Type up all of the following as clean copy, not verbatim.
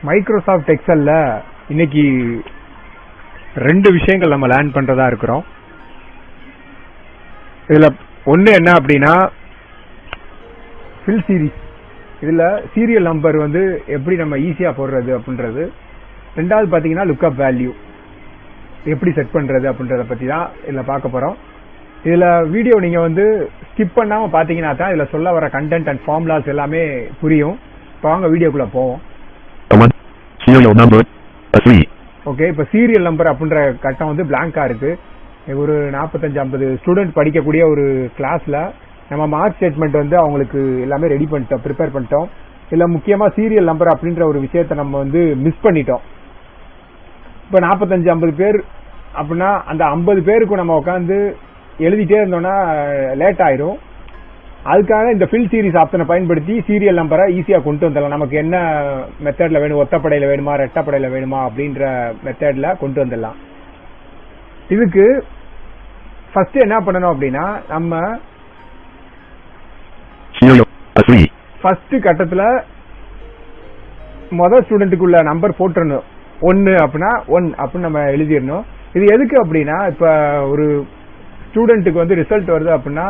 Microsoft Excel இன்னைக்கு ரெண்டு விஷயங்கள் நம்ம லேர்ன் பண்றதா இருக்கிறோம். இதுல ஒண்ணு என்ன அப்படின்னா fill series. இதுல சீரியல் நம்பர் வந்து எப்படி நம்ம ஈஸியா போடுறது அப்படின்றது. ரெண்டாவது பாத்தீங்கன்னா lookup value எப்படி செட் பண்றது அப்படின்றத பத்தி தான் இதுல பார்க்க போறோம். இதுல வீடியோ நீங்க வந்து ஸ்கிப் பண்ணாம பாத்தீங்கன்னா தான் இதுல சொல்ல வர கண்டென்ட் அண்ட் ஃபார்முலாஸ் எல்லாமே புரியும். வாங்க வீடியோக்குள்ள போவோம். Serial number 3. ஓகே, இப்ப சீரியல் நம்பர் அப்படின்ற கட்டம் வந்து பிளாங்கா இருக்கு. ஒரு 45-50 ஸ்டூடெண்ட் படிக்கக்கூடிய ஒரு கிளாஸ்ல நம்ம மார்க் ஸ்டேட்மெண்ட் வந்து அவங்களுக்கு எல்லாமே ரெடி பண்ணிட்டோம், ப்ரிப்பேர் பண்ணிட்டோம். இல்ல முக்கியமா சீரியல் நம்பர் அப்படின்ற ஒரு விஷயத்த நம்ம வந்து மிஸ் பண்ணிட்டோம். இப்ப 45-50 பேர் அப்படின்னா அந்த 50 பேருக்கு நம்ம உட்காந்து எழுதிட்டே இருந்தோம்னா லேட் ஆயிரும். அதுக்காக இந்த ஃபில் சீரிஸ் ஆப்ஷனை பயன்படுத்தி சீரியல் நம்பரை ஈஸியா கொண்டு வந்துடலாம். நமக்கு என்ன மெத்தட்ல வேணும், ஒத்தப்படையில வேணுமா ரெட்டப்படையில வேணுமா அப்படின்ற மெத்தட்ல கொண்டு வந்துடலாம். இதுக்கு ஃபர்ஸ்ட் என்ன பண்ணணும் அப்படின்னா நம்ம ஃபர்ஸ்ட் கட்டத்துல முதல் ஸ்டூடெண்ட்டுக்குள்ள நம்பர் போட்டுறணும். 1 அப்படின்னா 1 அப்படின்னு நம்ம எழுதிடணும். இது எதுக்கு அப்படின்னா இப்ப ஒரு ஸ்டூடெண்ட்டுக்கு வந்து ரிசல்ட் வருது அப்படின்னா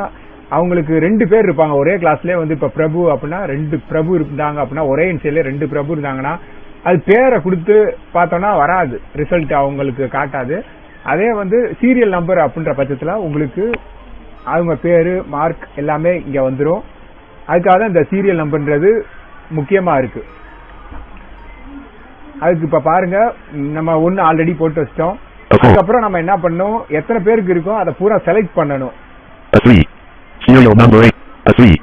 அவங்களுக்கு 2 பேர் இருப்பாங்க ஒரே கிளாஸ்லயே. வந்து இப்ப பிரபு அப்படின்னா 2 பிரபு இருந்தாங்க அப்படின்னா ஒரே இன்சியல்ல 2 பிரபு இருந்தாங்கன்னா அது பேரை கொடுத்து பார்த்தோம்னா வராது, ரிசல்ட் அவங்களுக்கு காட்டாது. அதே வந்து சீரியல் நம்பர் அப்படின்ற பட்சத்துல உங்களுக்கு அவங்க பேரு மார்க் எல்லாமே இங்க வந்துடும். அதுக்காக இந்த சீரியல் நம்பர்ன்றது முக்கியமா இருக்கு. அதுக்கு இப்ப பாருங்க நம்ம 1 ஆல்ரெடி போட்டு வச்சிட்டோம். அதுக்கப்புறம் நம்ம என்ன பண்ணணும், எத்தனை பேருக்கு இருக்கோ அதை பூரா செலக்ட் பண்ணணும். Serial number 3.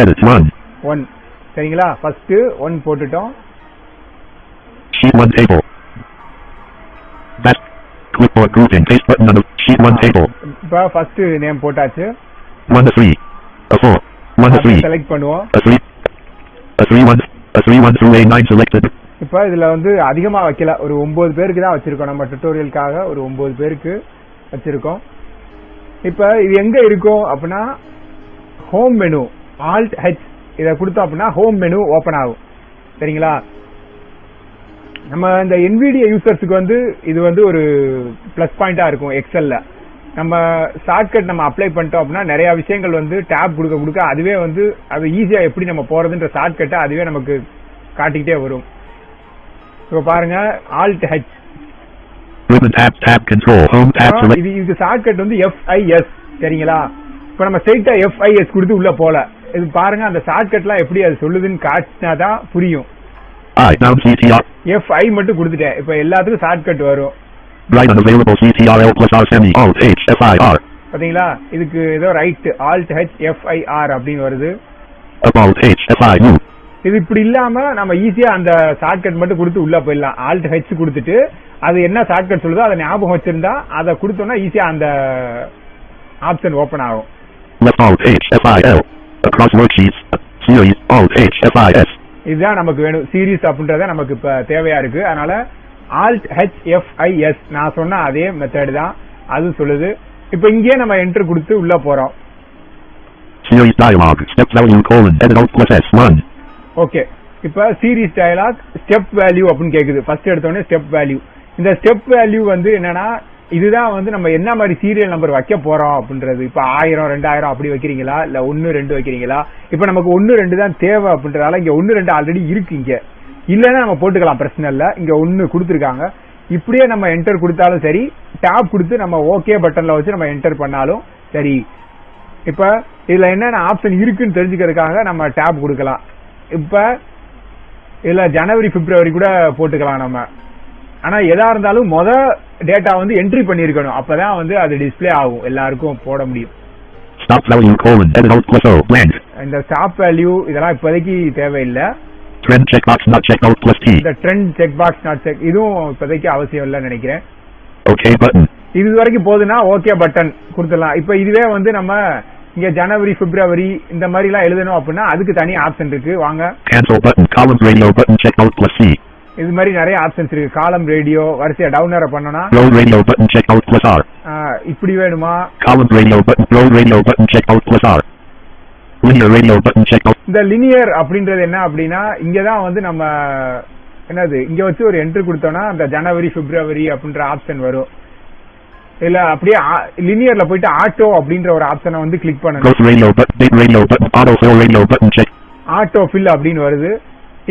Edit 1. சரிங்களா? ஃபர்ஸ்ட் 1 போட்டுட்டோம். Sheet 1 table. That clipboard grouping paste button on the sheet 1 table. இப்ப ஃபர்ஸ்ட் நேம் போட்டாச்சு. 1 3. 4. 1 3. செலக்ட் பண்ணுவோம். 3 1 through A9 selected. இப்ப இதுல வந்து அதிகமா வைக்கல, ஒரு 9 பேருக்கு தான் வச்சிருக்கோம். நம்ம டுட்டோரியலுக்காக ஒரு 9 பேருக்கு வச்சிருக்கோம். இப்ப இது எங்க இருக்கும் அப்படின்னா ஹோம் மெனு Alt H இத கொடுத்தோம் அப்படின்னா ஹோம் மெனு ஓபன் ஆகும். சரிங்களா? நம்ம இந்த NVIDIA யூசர்ஸ்க்கு வந்து இது வந்து ஒரு பிளஸ் பாயிண்டா இருக்கும். எக்ஸல்ல நம்ம ஷார்ட்கட் நம்ம அப்ளை பண்ணிட்டோம் அப்படின்னா நிறைய விஷயங்கள் வந்து டேப் கொடுக்க அதுவே வந்து அது ஈஸியா எப்படி நம்ம போறதுன்ற ஷார்ட்கட்டை அதுவே நமக்கு காட்டிக்கிட்டே வரும். இப்ப பாருங்க Alt H tab control home tab select. இது ஷார்ட்கட் வந்து FIS. சரிங்களா? இப்ப நம்ம ஸ்ட்ரைட்டா FIS கொடுத்து உள்ள போல. இது பாருங்க அந்த ஷார்ட்கட்லாம் எப்படி அது சொல்லுதுன்னு காட்டினாதான் புரியும். FI மட்டும் கொடுத்துட்டேன். இப்ப எல்லாத்துக்கும் ஷார்ட்கட் வரும். Right unavailable CTRL plus R semi Alt H FIR. பாத்தீங்களா? இதுக்கு ஏதோ ரைட் Alt H FIR அப்படின்னு வருது. Alt H FIU. இது இப்படி இல்லாம நம்ம ஈஸியா அந்த ஷார்ட்கட் மட்டும் கொடுத்து உள்ள போயிடலாம். Alt H கொடுத்துட்டு அது என்ன ஷார்ட்கட் சொல்லுதோ அதை ஞாபகம் வச்சிருந்தா அதை கொடுத்தோம்னா ஈஸியா அந்த ஆப்ஷன் ஓபன் ஆகும். Left Alt H FIL. Across worksheets. Series Alt H FIS. இதுதான் நமக்கு வேணும். சீரிஸ் அப்படின்றத நமக்கு இப்ப தேவையா இருக்கு. அதனால Alt H FIS நான் சொன்ன அதே மெத்தட் தான் அது சொல்லுது. இப்ப இங்கே நம்ம என்டர் கொடுத்து உள்ள போறோம். Series dialog step value edit Alt plus S1. Okay, இப்ப சீரிஸ் டயலாக் ஸ்டெப் வேல்யூ அப்படின்னு கேக்குது. ஃபர்ஸ்ட் எடுத்தோடனே ஸ்டெப் வேல்யூ. இந்த ஸ்டெப் வேல்யூ வந்து என்னன்னா இதுதான் வந்து நம்ம என்ன மாதிரி சீரியல் நம்பர் வைக்க போறோம் அப்படின்றது. இப்ப 1000 2000 அப்படி வைக்கிறீங்களா இல்ல 1 2 வைக்கிறீங்களா? இப்ப நமக்கு 1 2 தான் தேவை அப்படின்றதால இங்க 1 2 ஆல்ரெடி இருக்கு. இங்க இல்லன்னா நம்ம போட்டுக்கலாம், பிரச்சனை இல்ல. இங்க 1 கொடுத்துருக்காங்க. இப்படியே நம்ம என்டர் கொடுத்தாலும் சரி, டாப் கொடுத்து நம்ம ஓகே பட்டன்ல வச்சு நம்ம என்டர் பண்ணாலும் சரி. இப்ப இதுல என்னென்ன ஆப்ஷன் இருக்குன்னு தெரிஞ்சுக்கிறதுக்காக நம்ம டாப் கொடுக்கலாம். இப்ப இதுல ஜனவரி பிப்ரவரி கூட போட்டுக்கலாம் நம்ம. ஆனா எதா இருந்தாலும் டேட்டா வந்து என்ட்ரி பண்ணிருக்கணும். அப்பதான் வந்து அது டிஸ்ப்ளே ஆகும், எல்லாருக்கும் போட முடியும். Stop value edit Alt plus O blank. இந்த ஸ்டாப் வேல்யூ இதெல்லாம் இப்போதைக்கு தேவையில்லை. Trend checkbox not checked Alt plus T. இந்த trend check box not check இதுவும் இப்போதைக்கு அவசியம் இல்லைன்னு நினைக்கிறேன். Okay button. இது வரைக்கும் போதுன்னா ஓகே பட்டன் கொடுத்துடலாம். இப்ப இதுவே வந்து நம்ம இங்க ஜனவரி பிப்ரவரி இந்த மாதிரி எல்லாம் எழுதணும் அப்படின்னா அதுக்கு தனி ஆப்ஷன் இருக்கு. வாங்க. Cancel button column radio button check Alt plus C. இது மாதிரி நிறைய ஆப்ஷன்ஸ் இருக்கு. காலம் ரேடியோ வரிசையா டவுன் ஏரோ பண்ணனா row radio button check Alt plus R. இப்படி வேணுமா? Column radio button row radio button check Alt plus R. Linear radio button check out. இந்த linear அப்படின்றது என்ன அப்படின்னா இங்க தான் வந்து நம்ம என்னது இங்க வச்சு ஒரு என்ட்ரி கொடுத்தோம்னா அந்த ஜனவரி பிப்ரவரி அப்படின்ற ஆப்ஷன் வரும். இல்ல அப்படியே linearல போயிட்டு ஆட்டோ அப்படின்ற ஒரு ஆப்ஷனை வந்து கிளிக் பண்ணணும். Go to radio button, big radio button, auto fill radio button check. Auto fill அப்படின்னு வருது.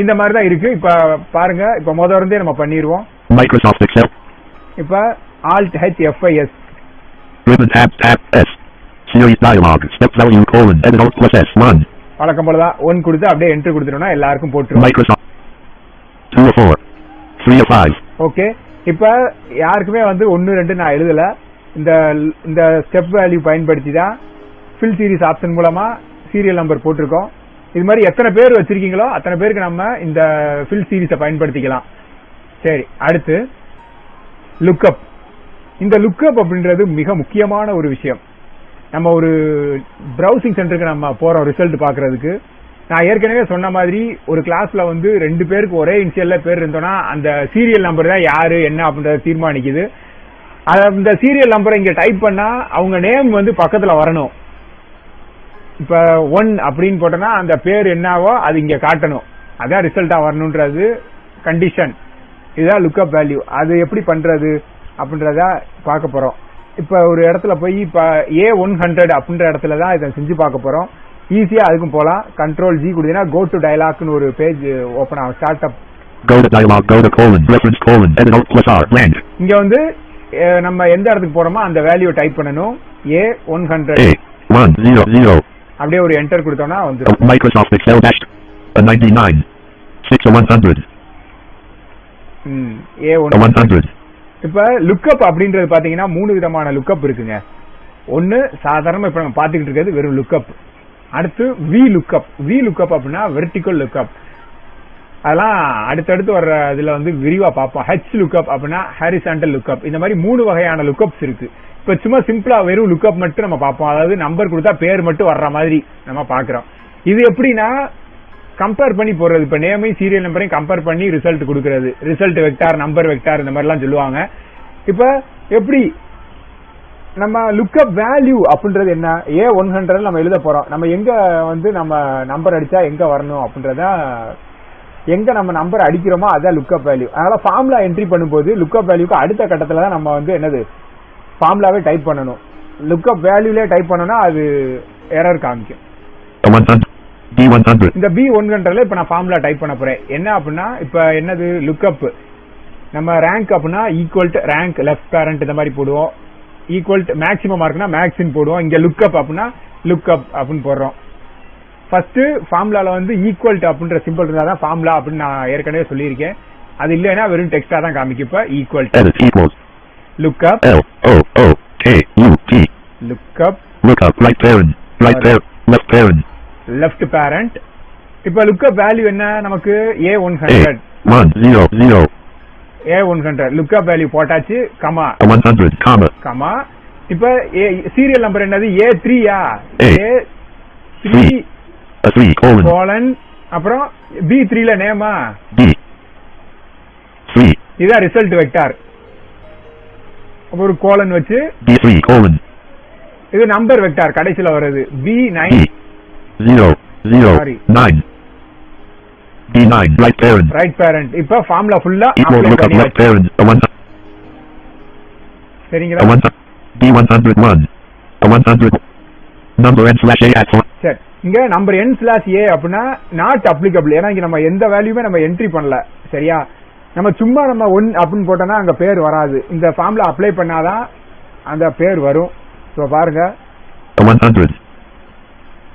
இந்த மாதிரி தான் இருக்கு. இப்ப பாருங்க, இப்ப முதல்ல இருந்தே நம்ம பண்ணிடுவோம். Microsoft Excel. இப்ப Alt H F5S. Ribbon tab tab S. Series dialog step value colon edit alt plus S1. வழக்கம் போலதான் 1 கொடுத்து அப்படியே என்ட்ரி கொடுத்துட்டோம்னா எல்லாருக்கும் போட்டுரும். Microsoft 2 of 4 3 of 5. ஓகே, இப்ப யாருக்குமே வந்து 1 2 நான் எழுதல. இந்த ஸ்டெப் வேல்யூ பயன்படுத்தி தான் ஃபில் சீரிஸ் ஆப்ஷன் மூலமா சீரியல் நம்பர் போட்டிருக்கோம். இது மாதிரி எத்தனை பேர் வச்சிருக்கீங்களோ அத்தனை பேருக்கு நம்ம இந்த ஃபில் சீரிஸை பயன்படுத்திக்கலாம். சரி, அடுத்து லுக்கப். இந்த லுக்கப் அப்படின்றது மிக முக்கியமான ஒரு விஷயம். நம்ம ஒரு பிரவுசிங் சென்டருக்கு நம்ம போறோம் ரிசல்ட் பாக்குறதுக்கு. நான் ஏற்கனவே சொன்ன மாதிரி ஒரு கிளாஸ்ல வந்து 2 பேருக்கு ஒரே இனிஷியல்ல பேர் இருந்தோம்னா அந்த சீரியல் நம்பர் தான் யாரு என்ன அப்படின்றத தீர்மானிக்குது. அந்த சீரியல் நம்பரை இங்க டைப் பண்ணா அவங்க நேம் வந்து பக்கத்துல வரணும். இப்ப 1 அப்படின்னு போட்டோம்னா அந்த பேர் என்னவோ அது இங்க காட்டணும். அதான் ரிசல்ட்டா வரணும்ன்றது கண்டிஷன். இதுதான் லுக்கப் வேல்யூ. அது எப்படி பண்றது அப்படின்றத பார்க்க போறோம். இப்ப ஒரு இடத்துல போய் இப்ப A100 அப்படின்ற இடத்துல தான் இதை செஞ்சு பார்க்க போறோம். ஈஸியா அதுக்கும் போலாம். Ctrl G கொடுத்தீங்கன்னா go to dialogனு ஒரு பேஜ் ஓபன் ஆகும். Start up go to dialog go to colon reference colon edit alt plus R blank. இங்க வந்து நம்ம எந்த இடத்துக்கு போறோமோ அந்த வேல்யூ டைப் பண்ணனும். A100 A100 அப்படியே ஒரு என்டர் கொடுத்தோம்னா வந்து Microsoft Excel dash 99 6 A100. இப்ப லுக்கப் அப்படின்றது பாத்தீங்கன்னா 3 விதமான லுக்கப் இருக்குங்க. ஒன்னு சாதாரணமா இப்ப நம்ம பாத்துக்கிட்டு இருக்கிறது வெறும் லுக்கப். அடுத்து வி லுக்கப் அப்படின்னா வெர்டிகல் லுக்கப். அதெல்லாம் அடுத்தடுத்து வர்ற இதுல வந்து விரிவா பார்ப்போம். ஹெச் லுக்கப் அப்படின்னா ஹாரிசான்டல் லுக்கப். இந்த மாதிரி 3 வகையான லுக்கப்ஸ் இருக்கு. இப்ப சும்மா சிம்பிளா வெறும் லுக்கப் மட்டும் நம்ம பார்ப்போம். அதாவது நம்பர் கொடுத்தா பேர் மட்டும் வர்ற மாதிரி நம்ம பாக்குறோம். இது எப்படின்னா கம்பேர் பண்ணி போடுறது. இப்ப நேமையும் சீரியல் நம்பரையும் கம்பேர் பண்ணி ரிசல்ட் கொடுக்கறது. ரிசல்ட் வெக்டார், நம்பர் வெக்டார் இந்த மாதிரி எல்லாம் சொல்லுவாங்க. இப்ப எப்படி நம்ம லுக்கப் வேல்யூ அப்படின்றது என்ன? A100 நம்ம எழுத போறோம். நம்ம எங்க வந்து நம்ம நம்பர் அடிச்சா எங்க வரணும் அப்படின்றத எங்க நம்ம நம்பர் அடிக்கிறோமோ அதான் லுக்கப் வேல்யூ. அதனால ஃபார்முலா என்ட்ரி பண்ணும்போது லுக்கப் வேல்யூக்கு அடுத்த கட்டத்துல தான் நம்ம வந்து என்னது ஃபார்முலாவே டைப் பண்ணணும். லுக்கப் வேல்யூலே டைப் பண்ணோம்னா அது எரர் காமிக்கும். இந்த B100ல இப்ப நான் ஃபார்முலா டைப் பண்ண போறேன். என்ன அப்படின்னா இப்ப என்னது லுக்கப் நம்ம ரேங்க் அப்படின்னா equal to rank left parent இந்த மாதிரி போடுவோம். ஈக்குவல் டு மேக்ஸிமம் மார்க்னா மேக்ஸின் போடுவோம். இங்க லுக்கப் அப்படின்னா லுக்கப் அப்படின்னு போடுறோம். ஃபர்ஸ்ட் ஃபார்முலால வந்து ஈக்குவல் டு அப்படின்ற சிம்பிள் இருந்தா தான் ஃபார்முலா அப்படின்னு நான் ஏற்கனவே சொல்லியிருக்கேன். அது இல்லைன்னா வெறும் டெக்ஸ்டா தான் காமிக்கும். இப்ப equal to lookup lookup right parent left parent left parent. இப்ப லுக்கப் வேல்யூ என்ன நமக்கு? A100 லுக்கப் வேல்யூ போட்டாச்சு. Comma 100 comma. இப்ப சீரியல் நம்பர் என்னது? A3யா? A3 கோலன் அப்புறம் B3ல நேமா இதான் ரிசல்ட் வெக்டார். ஒரு கோலன் வச்சு B3 கோலன் இது நம்பர் வெக்டார் கடைசில வருது. B9 D9 right parent. இப்ப ஃபார்முலா ஃபுல்லா அப்ளை பண்ணியாச்சு. சரிங்களா? D101 number n/a at 4. சரி, இங்க நம்பர் n/a அப்படின்னா நாட் அப்ளிகபிள். ஏன்னா இங்க நம்ம எந்த வேல்யூமே நம்ம என்ட்ரி பண்ணல. சரியா? நம்ம சும்மா நம்ம 1 அப்படின்னு போட்டோம்னா அங்க பேர் வராது. இந்த ஃபார்முலா அப்ளை பண்ணாதான் அந்த பேர் வரும். சோ பாருங்க 100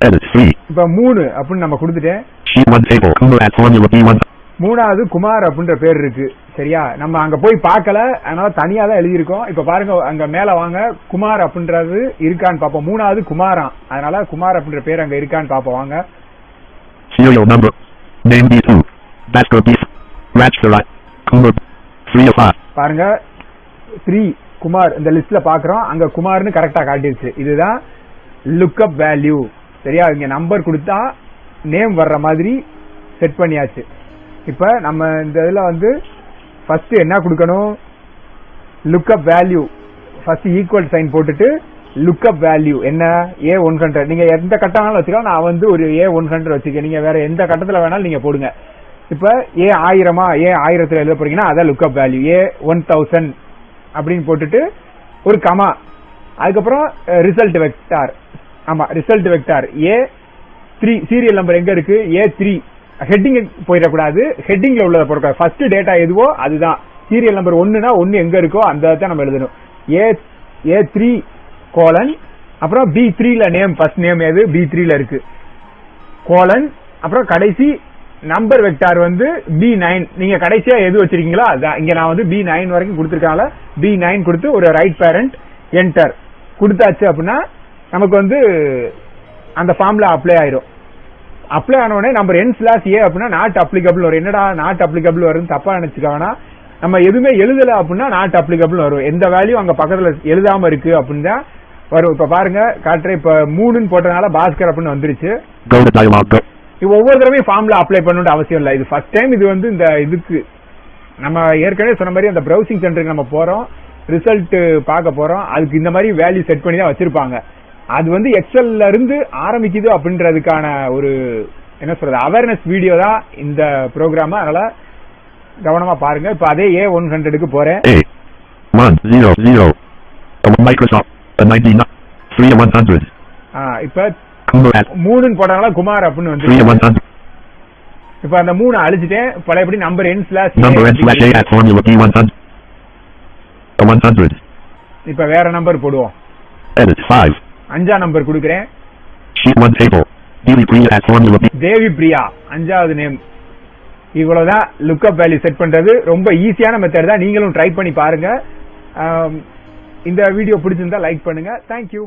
edit 3. இப்ப 3 அப்படின்னு நம்ம கொடுத்துட்டேன். sheet 1 table Kumar at formula B1. மூணாவது குமார் அப்படின்ற பேர் இருக்கு. சரியா? நம்ம அங்க போய் பார்க்கல, அதனால தனியா தான் எழுதியிருக்கோம். இப்ப பாருங்க அங்க மேல வாங்க, குமார் அப்படின்றது இருக்கான்னு பாப்போம். மூணாவது குமாரா, அதனால குமார் அப்படின்ற பேர் அங்க இருக்கான்னு பாப்போம். வாங்க. serial number name B2 Basker B Ratchferat Kumar 3 of 5. பாருங்க 3 குமார் இந்த லிஸ்ட்ல பாக்குறோம். அங்க குமார்னு கரெக்டா காட்டிடுச்சு. இதுதான் லுக்கப் வேல்யூ. சரியா? இங்க நம்பர் கொடுத்தா நேம் வர்ற மாதிரி செட் பண்ணியாச்சு. இப்ப நம்ம இந்த இதுல வந்து ஃபர்ஸ்ட் என்ன கொடுக்கணும்? Lookup value first equal sign போட்டுட்டு லுக்அப் வேல்யூ என்ன A100. நீங்க எந்த கட்டம்னாலும் வச்சுக்கலாம். நான் வந்து ஒரு A100 வச்சுக்கேன். நீங்க வேற எந்த கட்டத்துல வேணாலும் நீங்க போடுங்க. இப்ப A1000 A1000 எழுத போறீங்கன்னா அதான் லுக்அப் வேல்யூ. A1000 அப்படின்னு போட்டுட்டு ஒரு கமா, அதுக்கப்புறம் ரிசல்ட் வெக்டார். ஆமா, result vector A3. Serial number எங்க இருக்கு? A3. ஹெட்டிங் போயிடக்கூடாது, ஹெட்டிங்ல உள்ளதை போடக்கூடாது. ஃபர்ஸ்ட் டேட்டா எதுவோ அதுதான். சீரியல் நம்பர் 1னா 1 எங்க இருக்கோ அந்த தான் நம்ம எழுதணும். A3 கோலன், அப்புறம் B3ல நேம், ஃபர்ஸ்ட் நேம் எது B3ல இருக்கு கோலன், அப்புறம் கடைசி நம்பர் வெக்டார் வந்து B9. நீங்க கடைசியா எது வச்சிருக்கீங்களோ அதான். இங்க நான் வந்து B9 வரைக்கும் கொடுத்திருக்கால, B9 கொடுத்து ஒரு ரைட் பேரண்ட் என்டர் கொடுத்தாச்சு அப்படின்னா நமக்கு வந்து அந்த ஃபார்முலா அப்ளை ஆயிரும். அப்ளை ஆன உடனே நம்பர் n/a அப்படின்னா நாட் அப்ளிகபிள் வரும். என்னடா நாட் அப்ளிகபிள் வரும்னு தப்பா நினைச்சுக்காங்கன்னா, நம்ம எதுவுமே எழுதல அப்படின்னா நாட் அப்ளிகபிள் வரும். எந்த வேல்யூ அங்க பக்கத்துல எழுதாம இருக்கு அப்படின்னு தான் வரும். இப்ப பாருங்க காட்டுறேன். இப்ப 3ன்னு போட்டனால பாஸ்கர் அப்படின்னு வந்துருச்சு. ஒவ்வொரு தடவையும் ஃபார்முலா அப்ளை பண்ணணும்னு அவசியம் இல்லை. இது ஃபர்ஸ்ட் டைம். இது வந்து இந்த இதுக்கு நம்ம ஏற்கனவே சொன்ன மாதிரி அந்த ப்ரௌசிங் சென்டருக்கு நம்ம போறோம், ரிசல்ட் பார்க்க போறோம். அதுக்கு இந்த மாதிரி வேல்யூ செட் பண்ணி தான் வச்சிருப்பாங்க. அது வந்து எக்ஸல்ல இருந்து ஆரம்பிக்குது அப்படின்றதுக்கான ஒரு என்ன சொல்றது அவேர்னஸ் வீடியோ தான் இந்த ப்ரோக்ராம். அதனால கவனமா பாருங்க. இப்ப அதே A100க்கு போறேன். Microsoft 100. இப்ப 3ன்னு போட்டாங்களா குமார் அப்படின்னு வந்து இப்ப அந்த 3 அழிச்சிட்டேன். பழையபடி நம்பர் n/100. இப்ப வேற நம்பர் போடுவோம். 5ஆம் நம்பர் கொடுக்கிறேன். தேவி பிரியா 5வது நேம். இவ்வளவுதான் லுக்அப் வேல்யூ செட் பண்றது. ரொம்ப ஈஸியான மெத்தட் தான். நீங்களும் ட்ரை பண்ணி பாருங்க. இந்த வீடியோ பிடிச்சிருந்தா லைக் பண்ணுங்க. தேங்க்யூ.